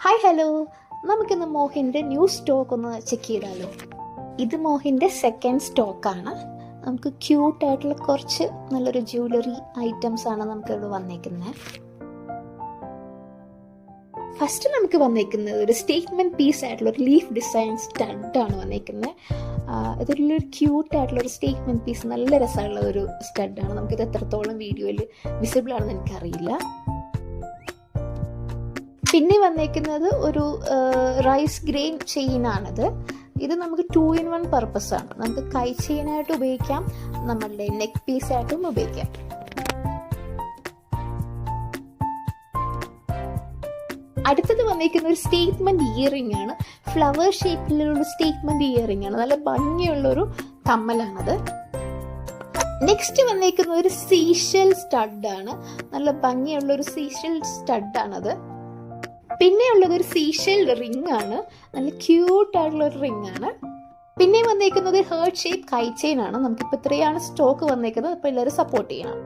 Hi hello, നമുക്കിന്ന് മോഹിൻ്റെ new stock ഒന്ന് check ചെയ്താലോ. ഇത് മോഹിൻ്റെ സെക്കൻഡ് സ്റ്റോക്കാണ്. നമുക്ക് ക്യൂട്ടായിട്ടുള്ള കുറച്ച് നല്ലൊരു ജ്വല്ലറി ഐറ്റംസ് ആണ് നമുക്കിവിടെ വന്നേക്കുന്നത്. ഫസ്റ്റ് നമുക്ക് വന്നേക്കുന്നത് ഒരു സ്റ്റേറ്റ്മെൻറ്റ് പീസ് ആയിട്ടുള്ള ഒരു ലീഫ് ഡിസൈൻ സ്റ്റഡാണ് വന്നേക്കുന്നത്. ഇതൊരു ക്യൂട്ടായിട്ടുള്ള ഒരു സ്റ്റേറ്റ്മെൻറ്റ് പീസ്, നല്ല രസമുള്ള ഒരു സ്റ്റഡാണ്. നമുക്കിത് എത്രത്തോളം വീഡിയോയിൽ വിസിബിൾ ആണെന്ന് എനിക്കറിയില്ല. പിന്നെ വന്നേക്കുന്നത് ഒരു റൈസ് ഗ്രെയിൻ ചെയിനാണിത്. ഇത് നമുക്ക് 2-in-1 പർപ്പസ് ആണ്. നമുക്ക് കൈ ചെയിനായിട്ട് ഉപയോഗിക്കാം, നമ്മളുടെ നെക്ക് പീസായിട്ടും ഉപയോഗിക്കാം. അടുത്തത് വന്നേക്കുന്ന ഒരു സ്റ്റേറ്റ്മെന്റ് ഇയറിംഗ് ആണ്. ഫ്ലവർ ഷേപ്പിലുള്ള സ്റ്റേറ്റ്മെന്റ് ഇയറിംഗ് ആണ്. നല്ല ഭംഗിയുള്ളൊരു കമ്മലാണത്. നെക്സ്റ്റ് വന്നേക്കുന്ന ഒരു സീഷൽ സ്റ്റഡാണ്. നല്ല ഭംഗിയുള്ള ഒരു സീഷൽ സ്റ്റഡാണത്. പിന്നെയുള്ളത് ഒരു സീഷൽ റിംഗ് ആണ്. നല്ല ക്യൂട്ടായിട്ടുള്ള ഒരു റിംഗ് ആണ്. പിന്നെ വന്നേക്കുന്നത് ഹേർട്ട് ഷേപ്പ് കൈ ചെയിൻ ആണ്. നമുക്കിപ്പോൾ ഇത്രയാണ് സ്റ്റോക്ക് വന്നേക്കുന്നത്. അപ്പോൾ എല്ലാവരും സപ്പോർട്ട് ചെയ്യണം.